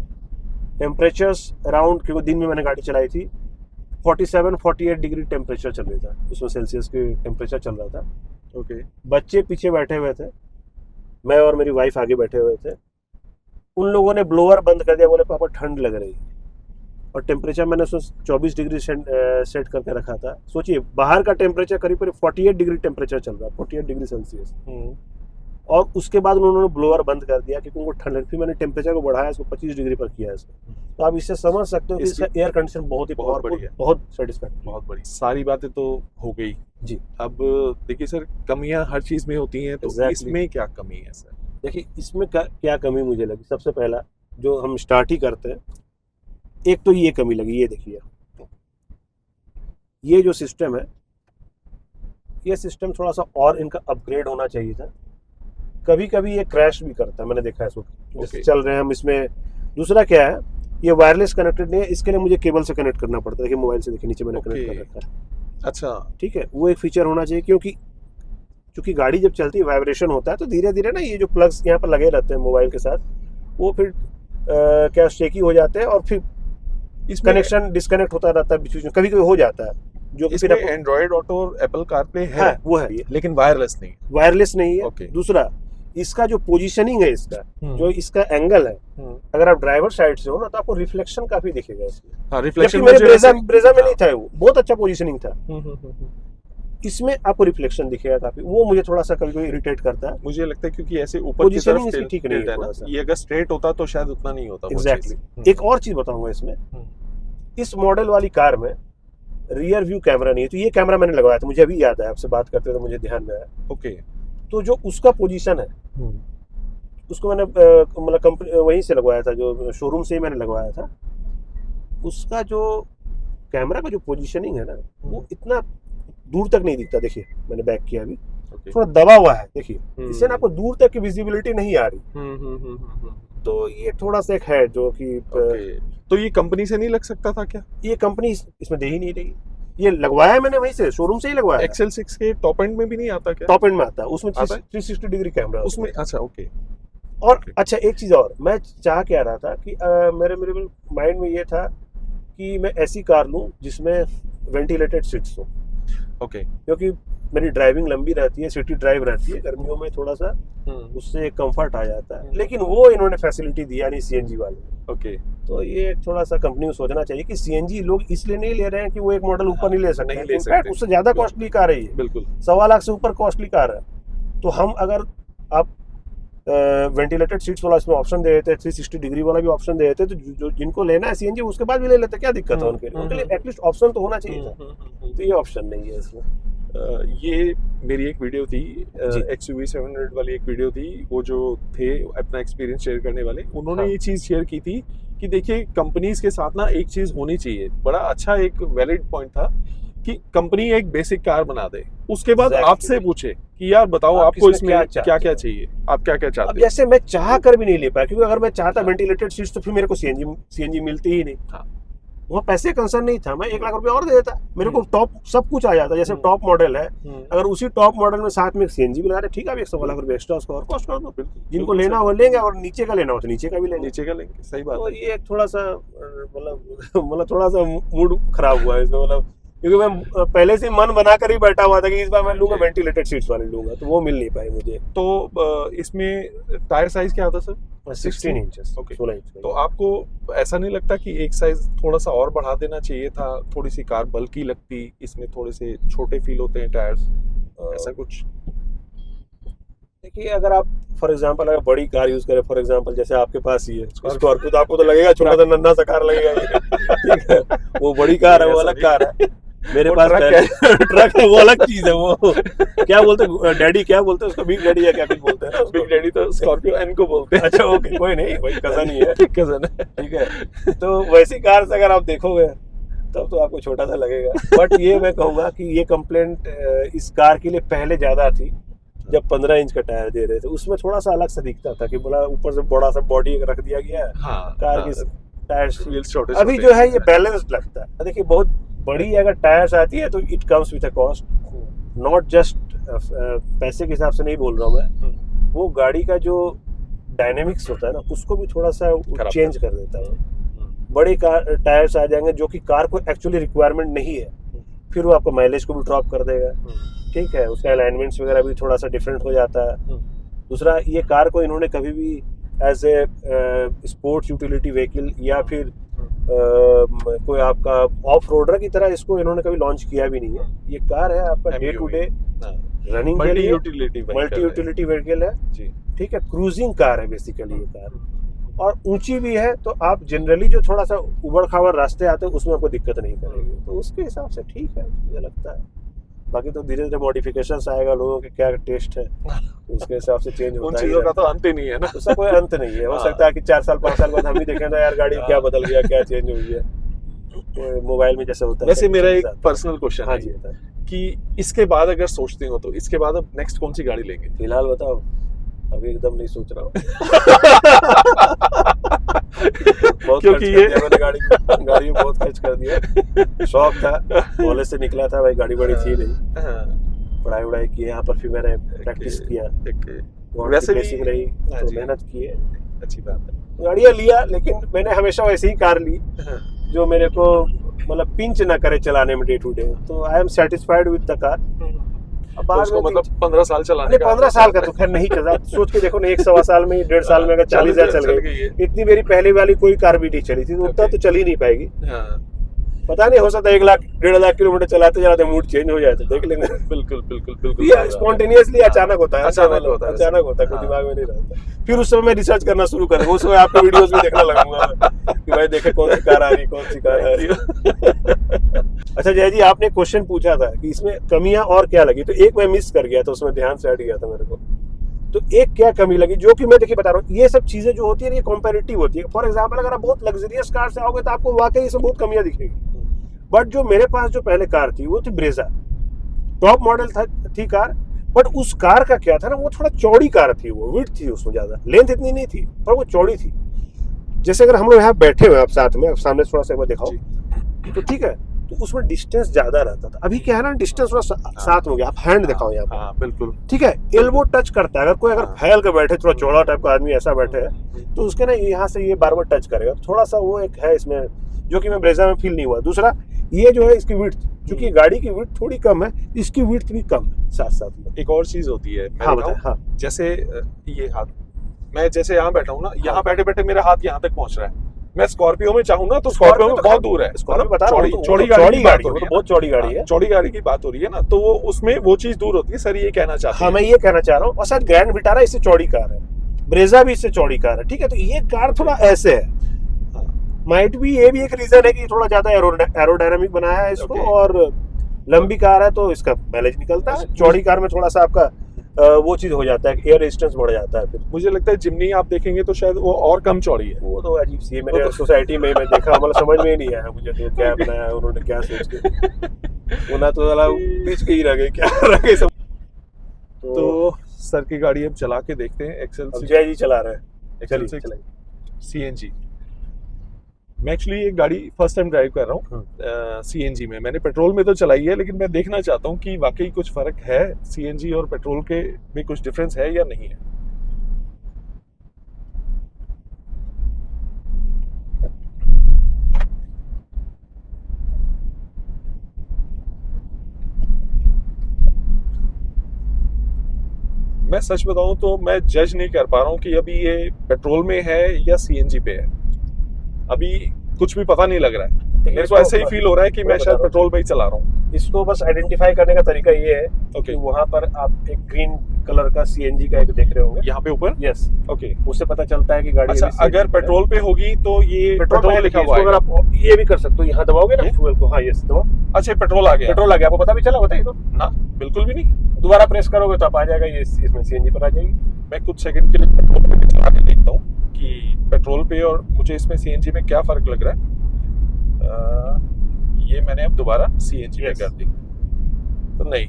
टेम्परेचर्स अराउंड, क्योंकि दिन में मैंने गाड़ी चलाई थी, 47-48 डिग्री टेम्परेचर चल रहा था, उसमें सेल्सियस के टेम्परेचर चल रहा था। ओके, बच्चे पीछे बैठे हुए थे, मैं और मेरी वाइफ आगे बैठे हुए थे। उन लोगों ने ब्लोअर बंद कर दिया, बोले पापा ठंड लग रही है। और टेम्परेचर मैंने उसमें 24 डिग्री सेट करके रखा था। सोचिए, बाहर का टेम्परेचर करीब 48 डिग्री टेम्परेचर चल रहा है, 48 डिग्री सेल्सियस। और उसके बाद उन्होंने ब्लोअर बंद कर दिया क्योंकि उनको ठंड लगी। फिर मैंने टेम्परेचर को बढ़ाया, इसको 25 डिग्री पर किया इसको। तो आप इससे समझ सकते हो कि इसका एयर कंडीशन बहुत ही बहुत पावरफुल, बढ़िया, बहुत सेटिस्फैक्टरी। बहुत बड़ी। सारी बातें तो हो गई जी। अब देखिए सर, कमियां हर चीज में होती हैं, तो Exactly. इसमें क्या कमी है सर? देखिए, इसमें क्या कमी मुझे लगी, सबसे पहला जो हम स्टार्ट ही करते हैं, एक तो ये कमी लगी, ये देखिए, ये जो सिस्टम है, ये सिस्टम थोड़ा सा और इनका अपग्रेड होना चाहिए था। कभी कभी ये क्रैश भी करता है, मैंने देखा है इसको, जैसे चल रहे हैं हम इसमें। दूसरा क्या है, ये वायरलेस कनेक्टेड नहीं है, इसके लिए मुझे केबल से कनेक्ट करना पड़ता है। देखिए मोबाइल से, देखिए नीचे मैंने कनेक्ट कर रखा है। अच्छा, ठीक है, वो एक फीचर होना चाहिए, क्योंकि गाड़ी जब चलती है वाइब्रेशन होता है, तो धीरे धीरे ना ये जो प्लग्स यहाँ पर लगे रहते हैं मोबाइल के साथ, वो फिर क्या शेकी हो जाते हैं और फिर कनेक्शन डिस्कनेक्ट होता रहता है बीच बीच में, कभी कभी हो जाता है। जो कि फिर एंड्रॉइड ऑटो और एप्पल कारप्ले है, वो है, लेकिन वायरलेस नहीं, वायरलेस नहीं है। Okay. दूसरा, इसका जो पोजीशनिंग है, इसका जो इसका एंगल है, अगर आप ड्राइवर साइड से हो ना, तो आपको रिफ्लेक्शन काफी दिखेगा इसमें। हाँ, रिफ्लेक्शन मेरे ब्रेजा में नहीं था, वो बहुत अच्छा पोजीशनिंग था। इसमें आपको रिफ्लेक्शन दिखेगा काफी, वो मुझे थोड़ा सा कभी कभी इरिटेट करता है। मुझे लगता है क्योंकि ऐसे ऊपर की पोजीशनिंग तरफ इसकी ठीक नहीं है ना, थोड़ा सा। ये अगर स्ट्रेट होता तो शायद उतना नहीं होता। एग्जैक्टली। एक और चीज बताऊंगा इसमें, इस मॉडल वाली कार में रियर व्यू कैमरा नहीं है, तो ये कैमरा मैंने लगवाया था, मुझे अभी याद है, आपसे बात करते तो मुझे ध्यान में आया। ओके, तो जो उसका पोजीशन है, उसको मैंने मतलब कंपनी वहीं से लगवाया था, जो शोरूम से ही मैंने लगवाया था। उसका जो कैमरा का जो पोजीशनिंग है ना, वो इतना दूर तक नहीं दिखता। देखिए मैंने बैक किया अभी, थोड़ा दबा हुआ है, देखिए, इससे ना आपको दूर तक की विजिबिलिटी नहीं आ रही। तो ये थोड़ा सा एक है जो कि तो ये कंपनी से नहीं लग सकता था क्या? ये कंपनी इसमें दे ही नहीं रही। ये लगवाया है मैंने वहीं से, शोरूम से ही लगवाया। XL6 के टॉप एंड में भी नहीं आता क्या? टॉप एंड में आता है, उसमें आता है? 360 डिग्री कैमरा उसमें अच्छा ओके। और Okay. अच्छा एक चीज़ और मैं चाह क्या रहा था कि मेरे माइंड में ये था कि मैं ऐसी कार लूँ जिसमें वेंटिलेटेड सीट्स हो, ओके। क्योंकि मेरी ड्राइविंग लंबी रहती है, सिटी ड्राइव रहती है, गर्मियों में थोड़ा सा उससे कंफर्ट आ जाता है, लेकिन वो इन्होंने फैसिलिटी दिया नहीं CNG वाले। ओके। तो ये थोड़ा सा कंपनी को सोचना चाहिए कि CNG लोग इसलिए नहीं ले रहे हैं कि वो एक मॉडल ऊपर नहीं ले सकते, नहीं ले इनफैक्ट सकते। उससे ज़्यादा कॉस्टली कार है ये, बिल्कुल 1.25 लाख से ऊपर कॉस्टली कार है। तो हम अगर आप वेंटिलेटेड सीट्स वाला इसमें ऑप्शन दे देते, 360 डिग्री वाला भी ऑप्शन दे देते, तो जो जिनको लेना है CNG उसके बाद भी ले लेते, क्या दिक्कत है उनके लिए एटलीस्ट ऑप्शन तो होना चाहिए था। तो ये ऑप्शन नहीं है इसमें। ये मेरी एक वीडियो थी XUV 700 वाली एक वीडियो थी, वो जो थे अपना एक्सपीरियंस शेयर करने वाले, उन्होंने ये चीज़ शेयर की थी कि देखिए कंपनीज के साथ ना एक चीज़ होनी चाहिए, बड़ा अच्छा एक वैलिड पॉइंट था कि कंपनी एक बेसिक कार बना दे, उसके बाद आपसे पूछे कि यार बताओ आपको इसमें क्या क्या चाहिए, आप क्या क्या चाहते अब हैं। जैसे मैं चाह कर भी नहीं ले पाया, क्योंकि अगर मैं चाहता वेंटिलेटेड सीट्स तो फिर मेरे को CNG मिलती ही नहीं। हाँ। वहाँ पैसे कंसर्न नहीं था, मैं 1 लाख रुपए और दे देता, मेरे को टॉप सब कुछ आ जाता। जैसे टॉप मॉडल है, अगर उसी टॉप मॉडल में साथ में CNG भी लगा रहे, ठीक है, 100 लाख रुपए एक्स्ट्रा उसका और कॉस्ट कर दो, जिनको लेना हो लेंगे, और नीचे का लेना हो तो नीचे का भी लेंगे। नीचे का लेंगे, सही बात तो है। ये थोड़ा सा मतलब थोड़ा सा मूड खराब हुआ है इसमें, मतलब क्योंकि मैं पहले से मन बना कर ही बैठा हुआ था कि इस बार मैं लूंगा वेंटिलेटेड सीट्स वाली लूंगा, तो वो मिल नहीं पाई मुझे। तो इसमें टायर साइज क्या आता सर? 16 inches, okay. 16 इंच। तो आपको ऐसा नहीं लगता कि एक साइज थोड़ा सा और बढ़ा देना चाहिए था, थोड़ी सी कार बल्की लगती, इसमें थोड़े से छोटे फील होते हैं टायर्स, ऐसा कुछ? देखिए अगर आप फॉर एग्जांपल अगर बड़ी कार यूज करें, फॉर एग्जांपल जैसे आपके पास ही है स्कॉर्पियो, तो आपको तो लगेगा छोटा सा नन्हा सा कार लगेगा ये, ठीक है, वो बड़ी कार है, वो अलग कार है। मेरे पास ट्रक है, वो अलग चीज है। वो क्या बोलते हैं डैडी, क्या बोलते हैं उसको, बिग डैडी या क्या कुछ बोलते हैं? बिग डैडी तो स्कॉर्पियो एन को बोलते हैं। अच्छा ओके, कोई नहीं, वही कजन ही है, कजन है, ठीक है। तो वैसी कार से अगर आप देखोगे तब तो आपको छोटा सा लगेगा, बट ये मैं कहूँगा कि ये कंप्लेंट इस कार के लिए पहले ज्यादा थी, जब 15 इंच का टायर दे रहे थे, उसमें थोड़ा सा अलग सा दिखता था कि बोला ऊपर से बड़ा सा बॉडी रख दिया गया है। हाँ, कार की टायर्स व्हील्स छोटे, अभी जो है ये बैलेंस्ड लगता है। देखिए बहुत बड़ी अगर टायर्स आती है तो it comes with a cost, not just पैसे के हिसाब से नहीं बोल रहा हूँ मैं, वो गाड़ी का जो डायनेमिक्स होता है ना उसको भी थोड़ा सा चेंज कर देता है। बड़े कार टायर्स आ जाएंगे जो कि कार को एक्चुअली रिक्वायरमेंट नहीं है, फिर वो आपको माइलेज को भी ड्रॉप कर देगा, ठीक है, उसका अलाइनमेंट्स वगैरह भी थोड़ा सा डिफरेंट हो जाता है। दूसरा, ये कार को इन्होंने कभी भी as a sports utility vehicle या फिर कोई आपका ऑफ रोडर की तरह इसको इन्होंने कभी लॉन्च किया भी नहीं है। ये कार है आपका डे टू डे रनिंग के लिए मल्टी यूटिलिटी व्हीकल है, ठीक है, क्रूजिंग कार है बेसिकली ये कार, और ऊंची भी है, तो आप जनरली जो थोड़ा सा उबड़ खाबड़ रास्ते आते हैं उसमें आपको दिक्कत नहीं करेगी, तो उसके हिसाब से ठीक है मुझे लगता है। बाकी तो धीरे धीरे मॉडिफिकेशंस आएगा, लोगों के क्या टेस्ट है उसके हिसाब से चेंज होता है। उन चीजों का तो अंत ही नहीं है ना, उसका कोई अंत नहीं है। हो सकता है कि 4 साल 5 साल बाद हम भी देखें ना यार गाड़ी क्या बदल गया, क्या चेंज हो गया, तो मोबाइल में जैसे होता है। वैसे मेरा एक पर्सनल क्वेश्चन हाँ है जी, कि इसके बाद अगर सोचते हो तो इसके बाद अब नेक्स्ट कौन सी गाड़ी लेंगे? फिलहाल बताओ, अभी एकदम नहीं सोच रहा हूँ क्योंकि ये मैंने गाड़ी में बहुत खर्च कर दिया। शौक था, कॉलेज से निकला था भाई, गाड़ी बड़ी थी नहीं, पढ़ाई वढ़ाई की, यहाँ पर फिर मैंने प्रैक्टिस किया, वैसे भी रही तो मेहनत की है, अच्छी बात है। गाड़ियाँ लिया, लेकिन मैंने हमेशा वैसे ही कार ली जो मेरे को मतलब पिंच ना करे चलाने में डे टू डे, तो I am satisfied with the car. तो उसको मतलब 15 साल चलाने का 15 साल का तो खैर नहीं चला, सोच के देखो ना, 1.25 साल में 1.5 साल में अगर 40,000 चल गई, इतनी मेरी पहले वाली कोई कार भी नहीं चली थी, तो उतना तो चल ही नहीं पाएगी। पता नहीं, हो सकता है 1 लाख 1.5 लाख किलोमीटर चलाते चलाते मूड चेंज हो जाए तो देख लेंगे। बिल्कुल बिल्कुल बिल्कुल, ये स्पॉन्टेनियसली अचानक होता है, अचानक होता है, कोई दिमाग में नहीं रहता। फिर उस समय मैं रिसर्च करना शुरू करूंगा, उस समय आपके वीडियोस भी देखने लगूंगा कि भाई देखे कौन सी कार आ रही, कौन सी कार आ रही। अच्छा जय जी, आपने क्वेश्चन पूछा था कि इसमें कमियां और क्या लगी, तो एक मैं मिस कर गया था, उसमें ध्यान से हट गया था मेरे को। तो एक क्या कमी लगी, जो कि मैं देखिए बता रहा हूँ, ये सब चीजें जो होती है ये कॉम्पेरेटिव होती है। फॉर एग्जाम्पल अगर आप बहुत लग्जरियस कार से आओगे तो आपको वाकई इसमें बहुत कमियां दिखेगी, बट जो मेरे पास जो पहले कार थी वो थी ब्रेजा, टॉप मॉडल थी कार, बट उस कार का क्या था ना, वो थोड़ा चौड़ी कार थी, वो विड्थ थी उसमें, ज्यादा लेंथ इतनी नहीं थी पर वो चौड़ी थी। जैसे अगर हम लोग यहाँ बैठे हुए हैं, आप साथ में, आप सामने थोड़ा सा एक बार दिखाओ, जी। तो ठीक है, तो उसमें डिस्टेंस ज्यादा रहता था। अभी क्या है ना, डिस्टेंस थोड़ा साथ हो गया। आप हैंड दिखाओ यहाँ पर, हाँ बिल्कुल। ठीक है, एल्बो टच करता है। अगर कोई अगर हाँ। फैल के बैठे, थोड़ा चौड़ा टाइप का आदमी ऐसा बैठे है, तो उसके ना यहाँ से ये बार बार टच करेगा। थोड़ा सा वो एक है इसमें, जो कि मैं ब्रेजा में फील नहीं हुआ। दूसरा ये जो है इसकी विड्थ, क्योंकि गाड़ी की विड्थ थोड़ी कम है, इसकी विड्थ भी कम है साथ साथ में। एक और चीज होती है, मैं हाँ बताऊं? बताएं। हाँ जैसे ये हाथ, मैं जैसे यहाँ बैठा हूँ ना, यहाँ बैठे बैठे मेरा हाथ यहाँ तक पहुंच रहा है। मैं स्कॉर्पियो में चाहूँ ना, तो स्कॉर्पियो में बहुत दूर है। स्कॉर्पियो बता रहा हूँ, चौड़ी तो चौड़ी चौड़ी गाड़ी की बात गाड़ी हो है, रही वो है तो बहुत चौड़ी गाड़ी है। चौड़ी गाड़ी की बात हो रही है ना, तो वो उसमें वो चीज दूर होती है। सर ये कहना चाहते हाँ, हैं। मैं ये कहना चाह रहा हूँ। और शायद ग्रैंड विटारा इससे चौड़ी कार है, ब्रेजा भी इससे चौड़ी कार है, ठीक है। तो ये कार थोड़ा ऐसे है, माइट भी, ये भी एक रीजन है कि थोड़ा ज्यादा एरोडायनामिक बनाया है इसको। Okay. और लंबी कार है तो इसका माइलेज निकलता है। चौड़ी कार में थोड़ा सा आपका वो चीज हो जाता है कि एयर रेजिस्टेंस बढ़ जाता है। फिर मुझे लगता है जिमनी आप देखेंगे तो शायद वो और कम चौड़ी है। वो तो अजीब सी है, मेरे सोसाइटी में मैं देखा, मतलब समझ में ही नहीं आया मुझे तो क्या बनाया है उन्होंने, क्या सोच के। वो ना तो साला बीच के ही रह गए, क्या रह गए सब। तो सर की गाड़ी अब चला के देखते हैं। एक्सेल जय जी चला रहे हैं, एक्सेल चलिए चलिए। सीएनजी। मैं एक्चुअली ये गाड़ी फर्स्ट टाइम ड्राइव कर रहा हूँ सीएनजी में। मैंने पेट्रोल में तो चलाई है, लेकिन मैं देखना चाहता हूँ कि वाकई कुछ फर्क है सीएनजी और पेट्रोल के में, कुछ डिफरेंस है या नहीं है। मैं सच बताऊं तो मैं जज नहीं कर पा रहा हूँ कि अभी ये पेट्रोल में है या सीएनजी पे है। अभी कुछ भी पता नहीं लग रहा है। मेरे को ऐसे ही फील हो रहा है कि मैं शायद पेट्रोल पे ही चला रहा हूँ। इसको बस आइडेंटिफाई करने का तरीका ये है कि वहां पर आप एक ग्रीन कलर का सीएनजी का एक देख रहे होंगे यहाँ पे ऊपर। यस, ओके, उससे पता चलता है कि गाड़ी अच्छा अगर पेट्रोल पे होगी तो ये पेट्रोल लिखा हुआ है। अगर आप ये भी कर सकते हो, यहाँ दबाओगे ना फ्यूल को, हाँ यस दबाओ, अच्छा पेट्रोल आ गया। पेट्रोल आ गया। आपको पता भी चला, बताइए तो। ना बिल्कुल भी नहीं। दोबारा प्रेस करोगे तो आप आ जाएगा, ये इसमें सीएनजी पर आ जाएगी। मैं कुछ सेकंड के लिए पेट्रोल पे चला के देखता हूँ कि पेट्रोल पे और मुझे इसमें सीएनजी में क्या फर्क लग रहा है। ये मैंने अब दोबारा सीएनजी में कर दी, तो नहीं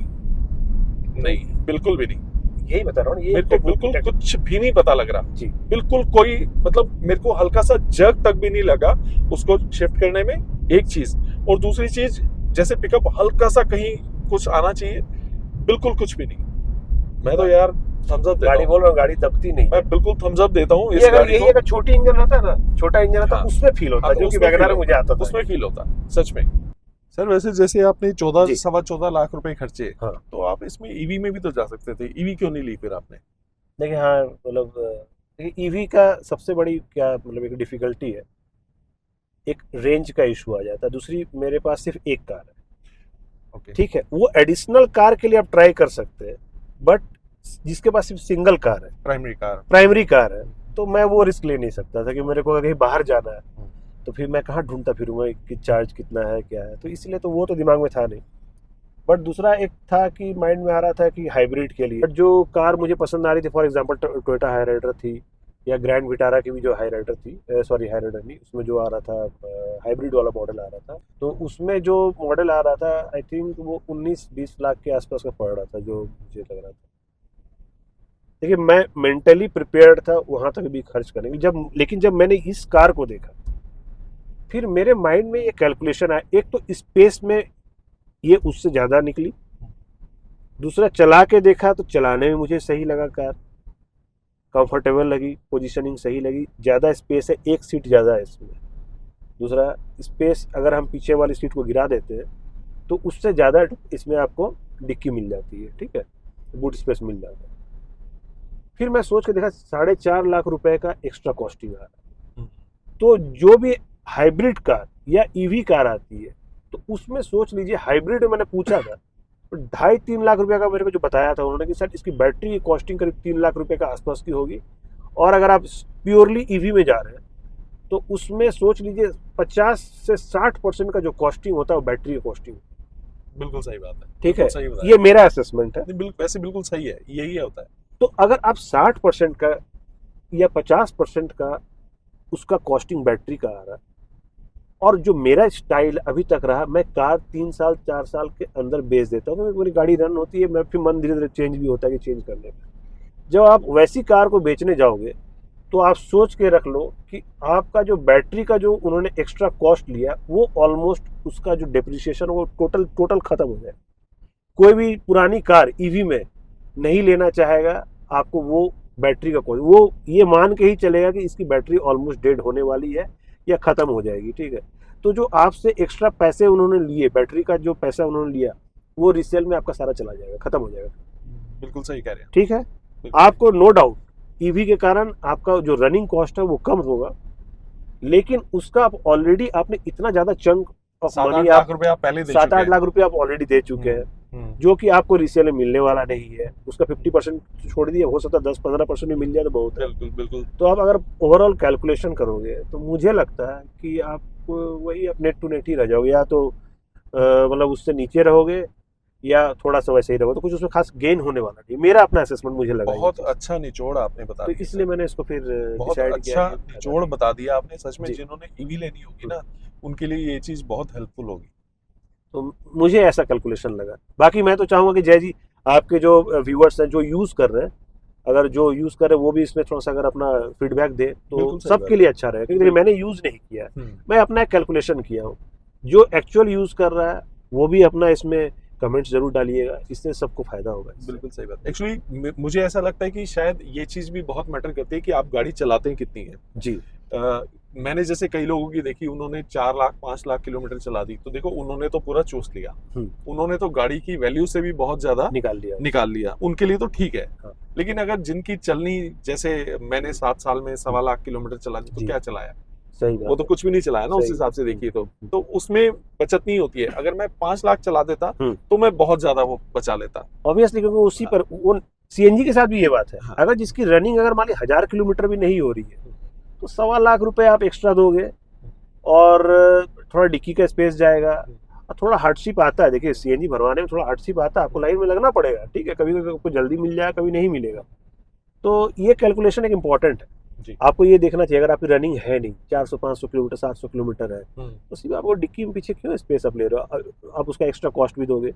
बिल्कुल भी नहीं। यही बता रहा हूँ, ये मेरे को बिल्कुल कुछ भी नहीं पता लग रहा जी। बिल्कुल कोई, मतलब मेरे को हल्का सा जर्क तक भी नहीं लगा उसको शिफ्ट करने में, एक चीज। और दूसरी चीज, जैसे पिकअप हल्का सा कहीं कुछ आना चाहिए, बिल्कुल कुछ भी नहीं। मैं तो यार थम्स अप देता गाड़ी बोल रहा हूँ, गाड़ी दबती नहीं। मैं बिल्कुल थम्स अप देता हूँ इस ये गाड़ी को। अगर छोटी इंजन होता है ना, छोटा इंजन होता है, उसमें फील होता है, जो कि वैगनआर में मुझे आता था, उसमें फील होता सच में। सर वैसे जैसे आपने 14-14.25 लाख रुपए खर्चे, हाँ, तो आप इसमें ईवी में भी तो जा सकते थे। ईवी क्यों नहीं ली फिर आपने? देखिए हाँ, मतलब ईवी का सबसे बड़ी क्या मतलब एक डिफिकल्टी है, एक रेंज का इशू आ जाता है। दूसरी, मेरे पास सिर्फ एक कार है, ओके ठीक है। वो एडिशनल कार के लिए आप ट्राई कर सकते हैं, बट जिसके पास सिर्फ सिंगल कार है, प्राइमरी कार है, तो मैं वो रिस्क ले नहीं सकता था कि मेरे को कहीं बाहर जाना है तो फिर मैं कहाँ ढूंढता फिरूंगा कि चार्ज कितना है क्या है, तो इसलिए तो वो तो दिमाग में था नहीं। बट दूसरा एक था कि माइंड में आ रहा था कि हाइब्रिड के लिए, बट जो कार मुझे पसंद आ रही थी, फॉर एग्जांपल टोयोटा हाईराइडर थी, या ग्रैंड विटारा की भी जो हाईराइडर थी, सॉरी हाईराइडर नहीं, उसमें जो आ रहा था हाइब्रिड वाला मॉडल आ रहा था, तो उसमें जो मॉडल आ रहा था आई थिंक वो 19-20 लाख के आसपास का पड़ रहा था, जो मुझे लग रहा था। देखिए मैं मेंटली प्रिपेयर्ड था वहां तक भी खर्च करने की, लेकिन जब मैंने इस कार को देखा, फिर मेरे माइंड में ये कैलकुलेशन आया, एक तो स्पेस में ये उससे ज़्यादा निकली, दूसरा चला के देखा तो चलाने में मुझे सही लगा, कार कंफर्टेबल लगी, पोजीशनिंग सही लगी, ज़्यादा स्पेस है, एक सीट ज़्यादा है इसमें। दूसरा स्पेस, अगर हम पीछे वाली सीट को गिरा देते हैं तो उससे ज़्यादा इसमें आपको डिक्की मिल जाती है, ठीक है, बूट स्पेस मिल जाता है। फिर मैं सोच के देखा 4.5 लाख रुपए का एक्स्ट्रा कॉस्टिंग आ रहा है, तो जो भी हाइब्रिड कार या ईवी कार आती है तो उसमें सोच लीजिए, हाइब्रिड मैंने पूछा था तो 2.5-3 लाख रुपए का मेरे को जो बताया था उन्होंने कि सर इसकी बैटरी की कॉस्टिंग करीब 3 लाख रुपए का आसपास की होगी, और अगर आप प्योरली ईवी में जा रहे हैं तो उसमें सोच लीजिए 50 से 60% का जो कॉस्टिंग होता है वो बैटरी की कॉस्टिंग। बिल्कुल सही बात है, ठीक है, ये मेरा असेसमेंट है। वैसे बिल्कुल सही है, यही होता है। तो अगर आप 60% का या 50% का उसका कॉस्टिंग बैटरी का आ रहा है, और जो मेरा स्टाइल अभी तक रहा, मैं कार 3-4 साल के अंदर बेच देता हूँ, तो मेरी गाड़ी रन होती है, मैं फिर मन धीरे धीरे चेंज भी होता है कि चेंज करने में। जब आप वैसी कार को बेचने जाओगे तो आप सोच के रख लो कि आपका जो बैटरी का जो उन्होंने एक्स्ट्रा कॉस्ट लिया वो ऑलमोस्ट उसका जो डेप्रिसिएशन वो टोटल खत्म हो जाए। कोई भी पुरानी कार ईवी में नहीं लेना चाहेगा, आपको वो बैटरी का कॉस्ट वो ये मान के ही चलेगा कि इसकी बैटरी ऑलमोस्ट डेड होने वाली है या खत्म हो जाएगी, ठीक है। तो जो आपसे एक्स्ट्रा पैसे उन्होंने लिए, बैटरी का जो पैसा उन्होंने लिया वो रिसेल में आपका सारा चला जाएगा, खत्म हो जाएगा। बिल्कुल सही कह रहे हैं। ठीक है, आपको नो डाउट ईवी के कारण आपका जो रनिंग कॉस्ट है वो कम होगा, लेकिन उसका आप ऑलरेडी आपने इतना ज्यादा चंक ऑफ मनी, 7-8 लाख रुपए आप पहले दे चुके 7-8 हैं। लाख रुपए आप ऑलरेडी दे चुके हैं, जो कि आपको रिसेल में मिलने वाला नहीं है। उसका 50% छोड़ दिए, हो सकता है 10-15% भी मिल जाए तो बहुत है। बिल्कुल बिल्कुल। तो आप अगर ओवरऑल कैलकुलेशन करोगे तो मुझे लगता है कि आप वही आप नेट टू नेट ही रह जाओगे, या तो मतलब उससे नीचे रहोगे या थोड़ा सा वैसे ही रहोगे, तो कुछ उसमें खास गेन होने वाला नहीं। मेरा अपना असेसमेंट मुझे लगा बहुत अच्छा निचोड़ आपने बता तो दिया, इसलिए मैंने इसको फिर बहुत डिसाइड अच्छा किया। निचोड़ बता दिया आपने। सच में जी। जिन्होंने ईवी लेनी होगी ना, उनके लिए ये चीज बहुत हेल्पफुल होगी। तो मुझे ऐसा कैलकुलेशन लगा। बाकी मैं तो चाहूंगा कि जय जी आपके जो व्यूअर्स हैं जो यूज कर रहे हैं, अगर जो यूज कर रहे हैं वो भी इसमें थोड़ा सा अगर अपना फीडबैक दे तो बिल्कुल सही सबके बात लिए अच्छा रहेगा, क्योंकि मैंने यूज नहीं किया है, मैं अपना कैलकुलेशन किया हूँ। जो एक्चुअल यूज कर रहा है वो भी अपना इसमें कमेंट्स जरूर डालिएगा, इससे सबको फायदा होगा। बिल्कुल सही बात। एक्चुअली मुझे ऐसा लगता है कि शायद ये चीज भी बहुत मैटर करती है कि आप गाड़ी चलाते हैं कितनी है। जी। मैंने जैसे कई लोगों की देखी, उन्होंने 4 लाख 5 लाख किलोमीटर चला दी, तो देखो उन्होंने तो पूरा चूस लिया, उन्होंने तो गाड़ी की वैल्यू से भी बहुत ज्यादा निकाल लिया। उनके लिए तो ठीक है, हाँ। लेकिन अगर जिनकी चलनी, जैसे मैंने 7 साल में 1.25 लाख किलोमीटर चला दी, तो क्या चलाया? सही वो तो कुछ भी नहीं चलाया ना उस हिसाब से देखिए तो उसमें बचत नहीं होती है। अगर मैं 5 लाख चला देता तो मैं बहुत ज्यादा वो बचा लेता ऑब्वियसली, क्योंकि उसी पर वो सीएनजी के साथ भी ये बात है। हाँ। अगर जिसकी रनिंग अगर मान ली 1000 किलोमीटर भी नहीं हो रही है तो 1.25 लाख रुपए आप एक्स्ट्रा दोगे और थोड़ा डिक्की का स्पेस जाएगा और थोड़ा हार्डशिप आता है। देखिए सीएनजी भरवाने में थोड़ा हार्डशिप आता है, आपको लाइन में लगना पड़ेगा, ठीक है, कभी आपको जल्दी मिल जाएगा, कभी नहीं मिलेगा। तो ये कैलकुलेशन एक इम्पॉर्टेंट है जी। आपको ये देखना चाहिए, अगर आपकी रनिंग है नहीं 400-500 किलोमीटर 700 किलोमीटर है तो सिर्फ आपको डिक्की में पीछे क्यों स्पेस आप ले रहे हो, आप उसका एक्स्ट्रा कॉस्ट भी दोगे।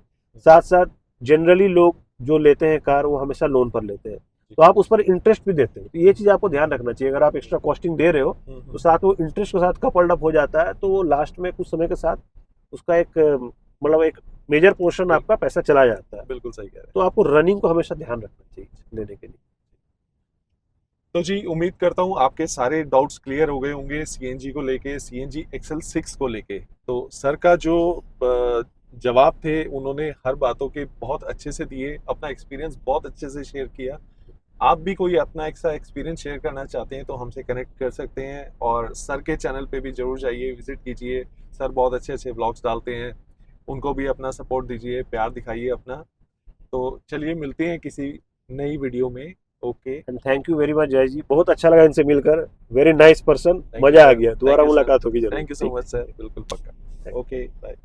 साथ साथ जनरली लोग जो लेते हैं कार वो हमेशा लोन पर लेते हैं, तो आप उस पर इंटरेस्ट भी देते हैं। तो ये चीज आपको ध्यान रखना चाहिए, अगर आप एक्स्ट्रा कॉस्टिंग दे रहे हो तो साथ वो इंटरेस्ट के साथ कपल्ड अप हो जाता है, तो वो लास्ट में कुछ समय के साथ उसका एक मतलब एक मेजर पोर्शन आपका पैसा चला जाता है। बिल्कुल सही कह रहे हैं। तो आपको रनिंग को हमेशा ध्यान रखना चाहिए लेने के लिए। तो जी उम्मीद करता हूँ आपके सारे डाउट्स क्लियर हो गए होंगे सीएनजी को लेके, सीएनजी XL6 को लेके। तो सर का जो जवाब थे उन्होंने हर बातों के बहुत अच्छे से दिए, अपना एक्सपीरियंस बहुत अच्छे से शेयर किया। आप भी कोई अपना ऐसा एक्सपीरियंस शेयर करना चाहते हैं तो हमसे कनेक्ट कर सकते हैं, और सर के चैनल पे भी जरूर जाइए, विजिट कीजिए। सर बहुत अच्छे अच्छे व्लॉग्स डालते हैं, उनको भी अपना सपोर्ट दीजिए, प्यार दिखाइए अपना। तो चलिए मिलते हैं किसी नई वीडियो में। Okay, and thank you very much जय जी, बहुत अच्छा लगा इनसे मिलकर, वेरी नाइस पर्सन, मजा आ गया। दोबारा मुलाकात होगी जरूर। Thank you so much sir, बिल्कुल पक्का। Okay bye.